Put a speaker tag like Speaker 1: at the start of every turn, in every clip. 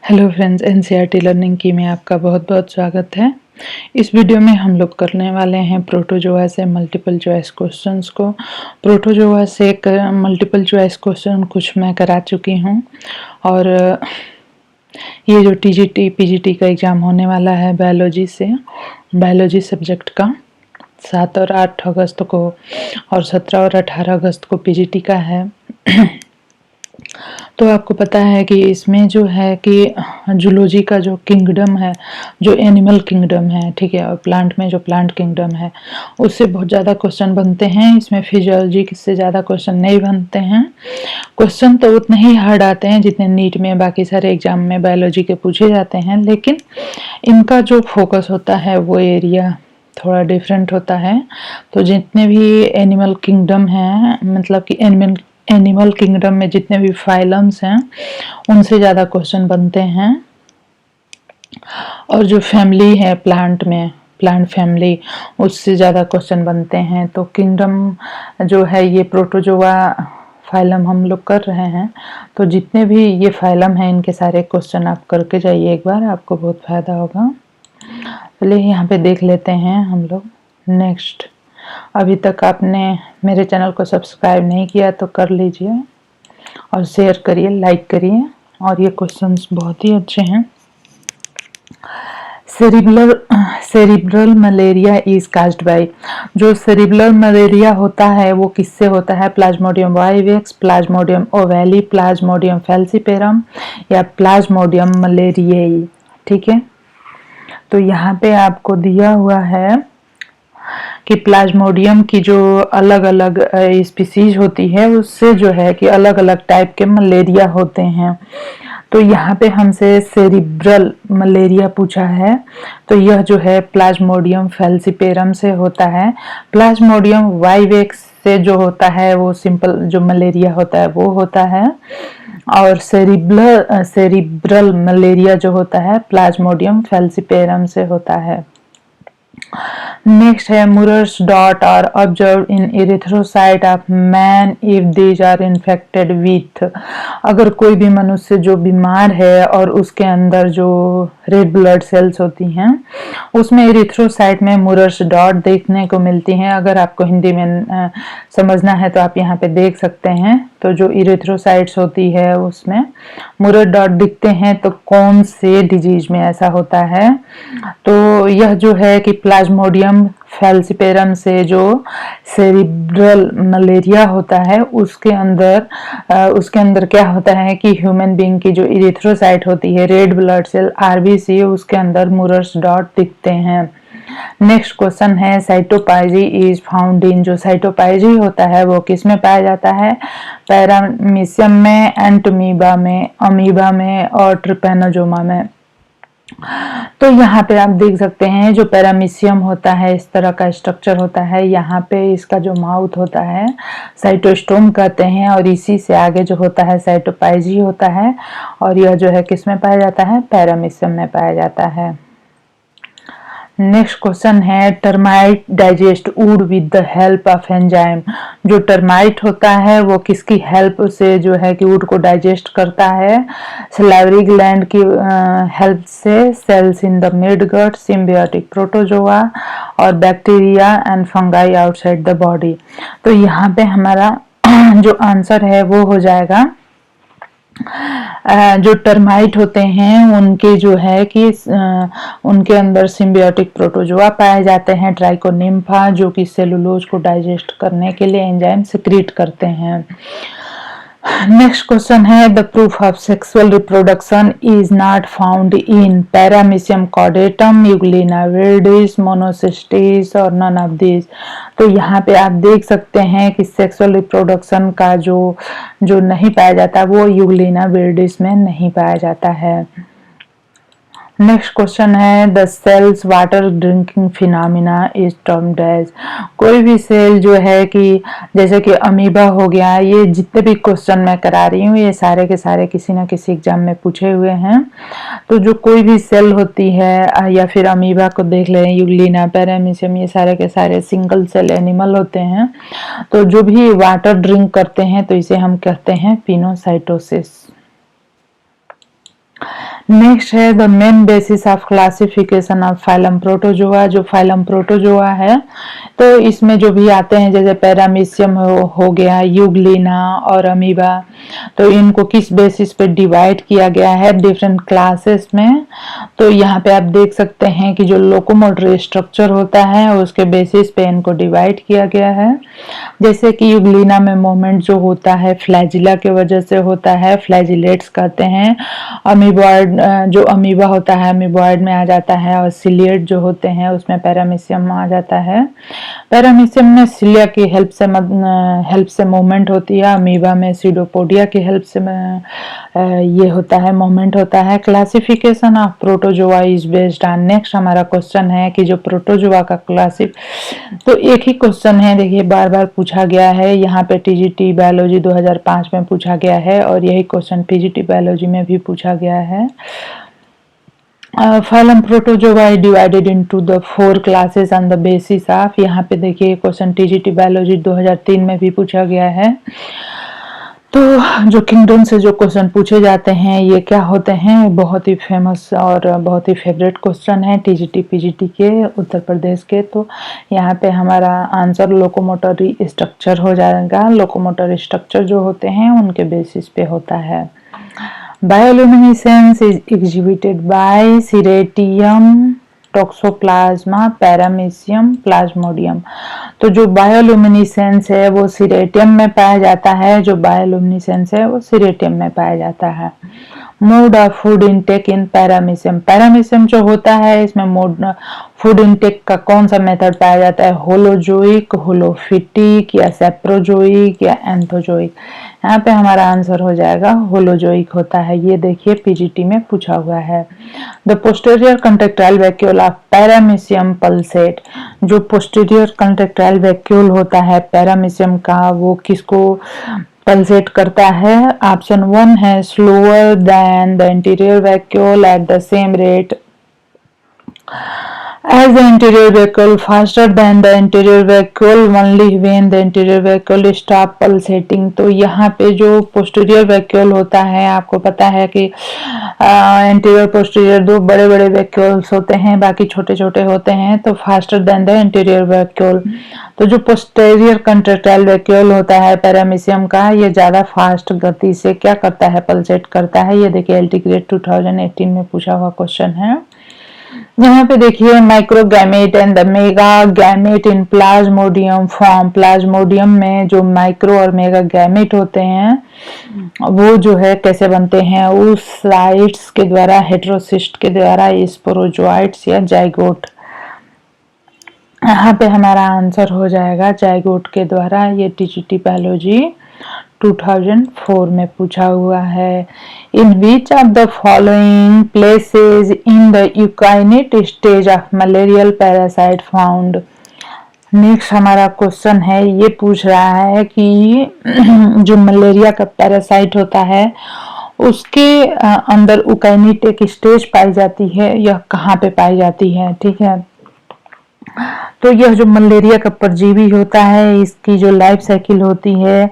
Speaker 1: Hello friends, NCERT learning की में आपका बहुत बहुत स्वागत है। इस वीडियो में हम लोग करने वाले हैं प्रोटोजोआ से मल्टीपल चॉइस क्वेश्चंस को। प्रोटोजोआ से मल्टीपल चॉइस क्वेश्चन कुछ मैं करा चुकी हूं और ये जो टीजीटी पीजीटी का एग्ज़ाम होने वाला है बायोलॉजी से, बायोलॉजी सब्जेक्ट का 7 और 8 अगस्त को और 17 और 18 अगस्त को पीजीटी का है। तो आपको पता है कि इसमें जो है कि जूलॉजी का जो किंगडम है, जो एनिमल किंगडम है, ठीक है, और प्लांट में जो प्लांट किंगडम है उससे बहुत ज़्यादा क्वेश्चन बनते हैं। इसमें फिजियोलॉजी से ज़्यादा क्वेश्चन नहीं बनते हैं। क्वेश्चन तो उतने ही हार्ड आते हैं जितने नीट में बाकी सारे एग्जाम में बायोलॉजी के पूछे जाते हैं, लेकिन इनका जो फोकस होता है वो एरिया थोड़ा डिफरेंट होता है। तो जितने भी एनिमल किंगडम हैं, मतलब कि एनिमल किंगडम में जितने भी फाइलम्स हैं उनसे ज़्यादा क्वेश्चन बनते हैं। और जो फैमिली है प्लांट में, प्लांट फैमिली, उससे ज़्यादा क्वेश्चन बनते हैं। तो किंगडम जो है ये प्रोटोजोआ फाइलम हम लोग कर रहे हैं। तो जितने भी ये फाइलम हैं इनके सारे क्वेश्चन आप करके जाइए एक बार, आपको बहुत फ़ायदा होगा। चलिए यहाँ पे देख लेते हैं हम लोग। नेक्स्ट, अभी तक आपने मेरे चैनल को सब्सक्राइब नहीं किया तो कर लीजिए और शेयर करिए, लाइक करिए। और ये क्वेश्चंस बहुत ही अच्छे हैं। Cerebral malaria is caused by, जो सेरिब्रल मलेरिया होता है वो किससे होता है? Plasmodium vivax, plasmodium ovale, plasmodium falciparum या प्लाज्मोडियम मलेरियाई। ठीक है, तो यहाँ पे आपको दिया हुआ है कि प्लाज्मोडियम की जो अलग अलग स्पीसीज होती है उससे जो है कि अलग अलग टाइप के मलेरिया होते हैं। तो यहाँ पे हमसे सेरिब्रल मलेरिया पूछा है, तो यह जो है प्लाज्मोडियम फैल्सिपेरम से होता है। प्लाज्मोडियम वाइवेक्स से जो होता है वो सिंपल जो मलेरिया होता है वो होता है। और सेरिब्रल मलेरिया जो होता है प्लाज्मोडियम फैल्सिपेरम से होता है। नेक्स्ट है Maurer's dot are observed in erythrocyte of man if these are infected with, अगर कोई भी मनुष्य जो बीमार है और उसके अंदर जो रेड ब्लड सेल्स होती हैं उसमें इरिथ्रोसाइट में मुरर्स डॉट देखने को मिलती हैं। अगर आपको हिंदी में समझना है तो आप यहाँ पे देख सकते हैं। तो जो इरिथ्रोसाइट्स होती है उसमें मुरर डॉट दिखते हैं। तो कौन से डिजीज में ऐसा होता है? तो यह जो है कि प्लाज्मोडियम फैल्सिपेरम से जो सेरिब्रल मलेरिया होता है उसके अंदर क्या होता है कि ह्यूमन बीइंग की जो इरिथ्रोसाइट होती है, रेड ब्लड सेल आरबीसी, उसके अंदर मुरर्स डॉट दिखते हैं। नेक्स्ट क्वेश्चन है साइटोपाजी इज फाउंड इन, जो साइटोपाजी होता है वो किस में पाया जाता है? पैरामीशियम में, एंटोमीबा में, अमीबा में और ट्रिपेनोजोमा में। तो यहाँ पे आप देख सकते हैं जो पैरामीशियम होता है इस तरह का स्ट्रक्चर होता है। यहाँ पे इसका जो माउथ होता है साइटोस्टोम कहते हैं और इसी से आगे जो होता है साइटोपाजी होता है। और यह जो है किस में पाया जाता है? पैरामीशियम में पाया जाता है। नेक्स्ट क्वेश्चन है termite digest would with the help of enzyme, जो टर्माइट होता है वो किसकी हेल्प से जो है कि वुड को डाइजेस्ट करता है? सलाइवरी ग्लैंड की हेल्प से, cells in the mid gut, symbiotic protozoa और bacteria and fungi outside the body. तो यहाँ पे हमारा जो आंसर है वो हो जाएगा जो टर्माइट होते हैं उनके जो है कि उनके अंदर सिम्बियोटिक प्रोटोजोआ पाए जाते हैं, ट्राइकोनिम्फा, जो कि सेलुलोज को डाइजेस्ट करने के लिए एंजाइम सिक्रीट करते हैं। नेक्स्ट क्वेश्चन है the proof of sexual reproduction is not found in paramecium caudatum, euglena viridis, monocystis और नन ऑफ दिस। तो यहाँ पे आप देख सकते हैं कि सेक्सुअल रिप्रोडक्शन का जो नहीं पाया जाता वो यूग्लिना विरिडिस में नहीं पाया जाता है। नेक्स्ट क्वेश्चन है the cells water drinking phenomena is termed as, कोई भी सेल जो है कि जैसे कि अमीबा हो गया, ये जितने भी क्वेश्चन मैं करा रही हूँ ये सारे के सारे किसी ना किसी एग्जाम में पूछे हुए हैं। तो जो कोई भी सेल होती है या फिर अमीबा को देख लें, यूग्लिना, पैरामीशियम, ये सारे के सारे सिंगल सेल एनिमल होते हैं। तो जो भी वाटर ड्रिंक करते हैं तो इसे हम कहते हैं पिनोसाइटोसिस। नेक्स्ट है the main basis of classification of phylum protozoa. जो फाइलम प्रोटोजोआ है तो इसमें जो भी आते हैं जैसे पैरामीशियम हो गया, यूग्लिना और अमीबा, तो इनको किस बेसिस पे डिवाइड किया गया है डिफरेंट क्लासेस में। तो यहाँ पे आप देख सकते हैं कि जो लोकोमोटर स्ट्रक्चर होता है उसके बेसिस पे इनको डिवाइड किया गया है। जैसे कि यूग्लिना में मूवमेंट जो होता है फ्लैजिला के वजह से होता है, फ्लैजिलेट्स कहते हैं। अमीबॉइड जो अमीबा होता है अमीबॉइड में आ जाता है, और सिलिएट जो होते हैं उसमें पैरामीशियम आ जाता है। पैरामीशियम में सिलिया की हेल्प से मूवमेंट होती है, अमीबा में सीडोपोडिया की हेल्प से ये होता है मूवमेंट होता है। Classification of protozoa is based on. Next हमारा क्वेश्चन है कि जो प्रोटोजोआ का तो एक ही क्वेश्चन है, देखिए बार बार पूछा गया है, यहाँ पे टीजीटी बायोलॉजी 2005 में पूछा गया है और यही क्वेश्चन पीजीटी बायोलॉजी में भी पूछा गया है। Phylum protozoa is divided into the 4 classes on the basis of। यहाँ पे देखिए क्वेश्चन टीजीटी बायोलॉजी 2003 में भी पूछा गया है। तो जो किंगडम से जो क्वेश्चन पूछे जाते हैं ये क्या होते हैं, बहुत ही फेमस और बहुत ही फेवरेट क्वेश्चन है टीजीटी पीजीटी के उत्तर प्रदेश के। तो यहाँ पे हमारा आंसर लोकोमोटरी स्ट्रक्चर हो जाएगा। लोकोमोटर स्ट्रक्चर जो होते हैं उनके बेसिस पे होता है। Bioluminescence is exhibited by ceratium, toxoplasma, paramecium, plasmodium. तो जो बायोल्यूमिनेसेंस है वो सीरेटियम में पाया जाता है, जो बायोल्यूमिनेसेंस है वो सीरेटियम में पाया जाता है। Mode of food intake in paramecium. Paramecium जो होता है इसमें मोड फूड इनटेक का कौन सा मेथड पाया जाता है, होलोजोइक, होलोफिटिक या सेप्रोजोइक या एंथोजोइक। यहाँ पे हमारा आंसर हो जाएगा होलोजोइक होता है। ये देखिए पीजीटी में पूछा हुआ है। The posterior contractile vacuole of paramecium pulsate. जो पोस्टीरियर कंट्रेक्टाइल वैक्यूल होता है पैरामीशियम का वो किसको पल्सेट करता है। ऑप्शन 1 है slower then the interior vacuole at the same rate as the anterior vacuole, faster than the anterior vacuole only when the anterior vacuole stop pulsating। तो यहाँ पे जो posterior vacuole होता है आपको पता है कि anterior posterior दो बड़े बड़े vacuoles होते हैं, बाकी छोटे छोटे होते हैं। तो faster than the anterior vacuole, तो जो posterior contractile vacuole होता है पैरामीशियम का ये ज्यादा फास्ट गति से क्या करता है, पल्सेट करता है। ये देखिए एलटी ग्रेड 2018 में पूछा हुआ क्वेश्चन है। यहाँ पे देखिए microgamete and the mega gamete in plasmodium form. Plasmodium में जो माइक्रो और मेगा गैमेट होते हैं वो जो है कैसे बनते हैं, उस साइट्स के द्वारा, हेटेरोसिस्ट के द्वारा, स्पोरोजोइट्स या जाइगोट। यहाँ पे हमारा आंसर हो जाएगा जाइगोट के द्वारा। ये टीजीटी बायोलॉजी 2004 में पूछा हुआ है। In which of the following places in the ookinete stage of malarial parasite found. Next हमारा क्वेश्चन है, ये पूछ रहा है कि जो मलेरिया का पैरासाइट होता है उसके अंदर यूकाइनेट एक स्टेज पाई जाती है, यह कहाँ पे पाई जाती है। ठीक है, तो यह जो मलेरिया का परजीवी होता है इसकी जो लाइफ साइकिल होती है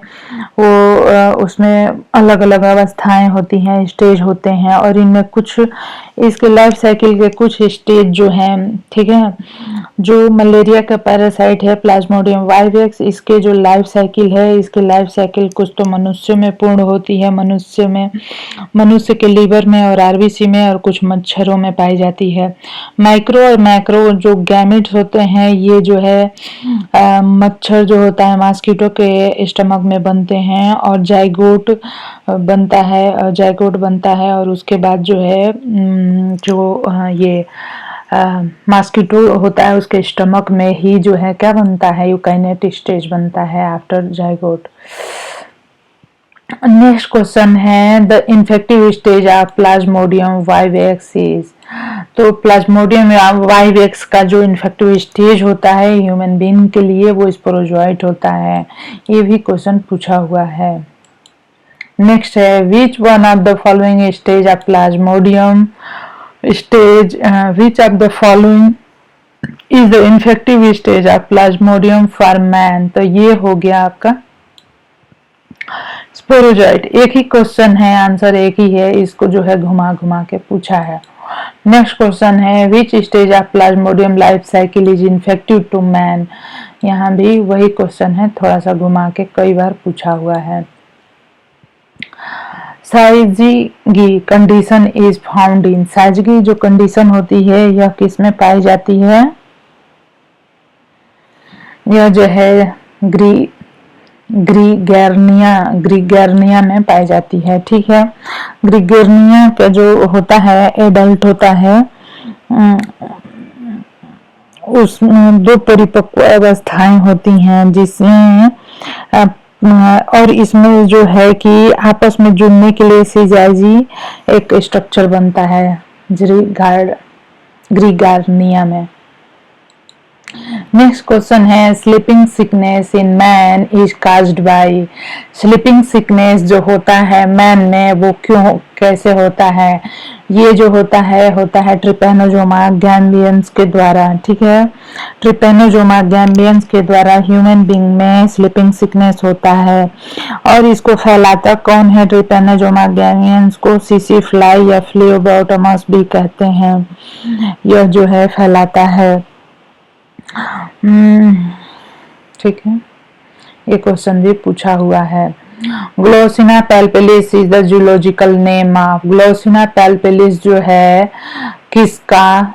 Speaker 1: वो उसमें अलग अलग अवस्थाएं होती हैं, स्टेज होते हैं, और इनमें कुछ इसके लाइफ साइकिल के कुछ स्टेज जो हैं, ठीक है। जो मलेरिया का पैरासाइट है प्लाज्मोडियम वाइवेक्स, इसके जो लाइफ साइकिल है, इसकी लाइफ साइकिल कुछ तो मनुष्य में पूर्ण होती है, मनुष्य के लीवर में और आरबीसी में, और कुछ मच्छरों में पाई जाती है। माइक्रो और मैक्रो जो गैमेट्स होते हैं ये जो है मच्छर जो होता है मॉस्किटो के स्टमक में बनते हैं, और जाइगोट बनता है और उसके बाद जो है ये मॉस्किटो होता है उसके स्टमक में ही जो है क्या बनता है, यूकाइनेट स्टेज बनता है आफ्टर जाइगोट। नेक्स्ट क्वेश्चन है the infective stage of Plasmodium vivax is. तो प्लाज्मोडियम वाइवेक्स का जो इन्फेक्टिव स्टेज होता है ह्यूमन बीइंग के लिए वो स्पोरोजोइट होता है। ये भी क्वेश्चन पूछा हुआ है। नेक्स्ट है which one of the following stage of Plasmodium stage which of the following is the infective stage of Plasmodium for man. तो ये हो गया आपका स्पोरोजॉइट, एक ही क्वेश्चन है, आंसर एक ही है, इसको जो है घुमा घुमा के पूछा है। नेक्स्ट क्वेश्चन है which stage of plasmodium life cycle is infective to man. यहाँ भी वही क्वेश्चन है, थोड़ा सा घुमा के कई बार पूछा हुआ है। Syzygy condition is found in, syzygy जो कंडीशन होती है यह किस में पाई जाती है? यह जो है ग्रीगेर्निया में पाई जाती है। ठीक है, ग्रीगेर्निया का जो होता है एडल्ट होता है, उसमें 2 परिपक्व अवस्थाएं होती हैं जिसमें और इसमें जो है कि आपस में जुड़ने के लिए सिजाइजी एक स्ट्रक्चर बनता है ग्रीगार्निया में। नेक्स्ट क्वेश्चन है sleeping sickness in man is caused bye, sleeping sickness जो होता है मैन में वो क्यों कैसे होता है? ये जो होता है ट्रिपेनोजोमा गैम्बियंस के द्वारा। ठीक है, ट्रिपेनोजोमा गैम्बियंस के द्वारा ह्यूमन बीइंग में स्लीपिंग सिकनेस होता है। और इसको फैलाता कौन है? ट्रिपेनोजोमा गैम्बियंस को सीसी फ्लाई या फ्लियोबोटोमस भी कहते हैं, यह जो है फैलाता है। ठीक है, ये क्वेश्चन भी पूछा हुआ है। Glossina palpalis is the zoological name of, Glossina palpalis जो है किसका?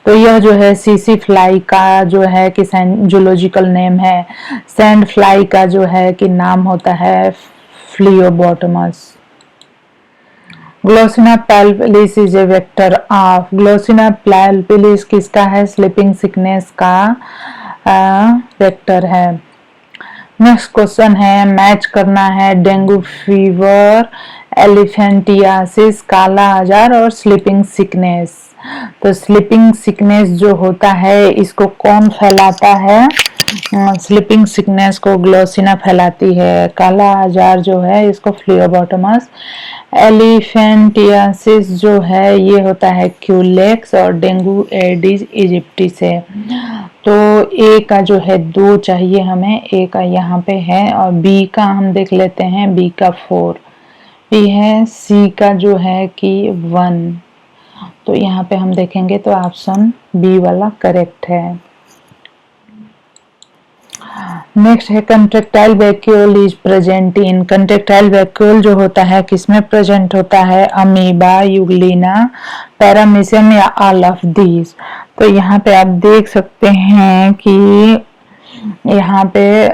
Speaker 1: तो यह जो है सीसी फ्लाई का जो है कि जूलॉजिकल नेम है। सैंड फ्लाई का जो है कि नाम होता है Phlebotomus. Glossina palpalis is a vector of, Glossina palpalis किसका है? स्लीपिंग सिकनेस का वेक्टर है। नेक्स्ट क्वेश्चन है मैच करना है dengue fever, elephantiasis, kala azar और स्लीपिंग सिकनेस। तो स्लीपिंग सिकनेस जो होता है इसको कौन फैलाता है? स्लीपिंग सिकनेस को ग्लोसिना फैलाती है। काला आजार जो है इसको फ्लियोबोटोमस, एलिफेंटियासिस जो है ये होता है क्यूलेक्स और डेंगू एडिस इजिप्टी से। तो ए का जो है 2 चाहिए हमें, ए का यहाँ पे है और बी का हम देख लेते हैं, बी का 4 बी है, सी का जो है कि 1। तो यहाँ पे हम देखेंगे तो ऑप्शन बी वाला करेक्ट है। नेक्स्ट है contractile vacuole is present in, contractile vacuole जो होता है किसमें प्रेजेंट होता है? अमीबा, यूग्लिना, पैरामीशियम या ऑल ऑफ दीज। तो यहाँ पे आप देख सकते हैं कि यहाँ पे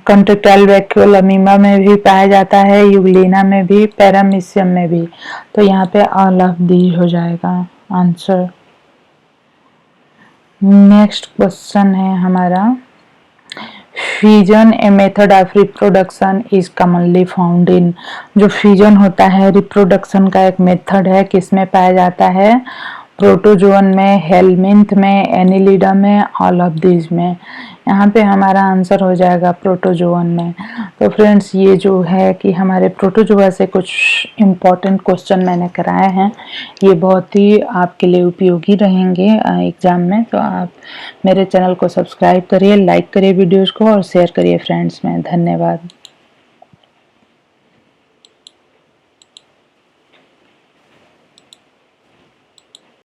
Speaker 1: कंट्रेक्टाइल वैक्यूल अमीबा में भी पाया जाता है, यूग्लिना में भी, पैरामीशियम में भी। तो यहाँ पे ऑल ऑफ दीज हो जाएगा आंसर। नेक्स्ट क्वेश्चन है हमारा fission a method of reproduction is commonly found in, जो फिजन होता है रिप्रोडक्शन का एक मेथड है, किसमें पाया जाता है? प्रोटोजोन में, हेलमिंथ में, एनिलिडा में, ऑल ऑफ दीज में। यहाँ पे हमारा आंसर हो जाएगा प्रोटोजोन में। तो फ्रेंड्स ये जो है कि हमारे प्रोटोजोआ से कुछ इम्पॉर्टेंट क्वेश्चन मैंने कराए हैं, ये बहुत ही आपके लिए उपयोगी रहेंगे एग्ज़ाम में। तो आप मेरे चैनल को सब्सक्राइब करिए, लाइक करिए वीडियोज़ को और शेयर करिए फ्रेंड्स में। धन्यवाद।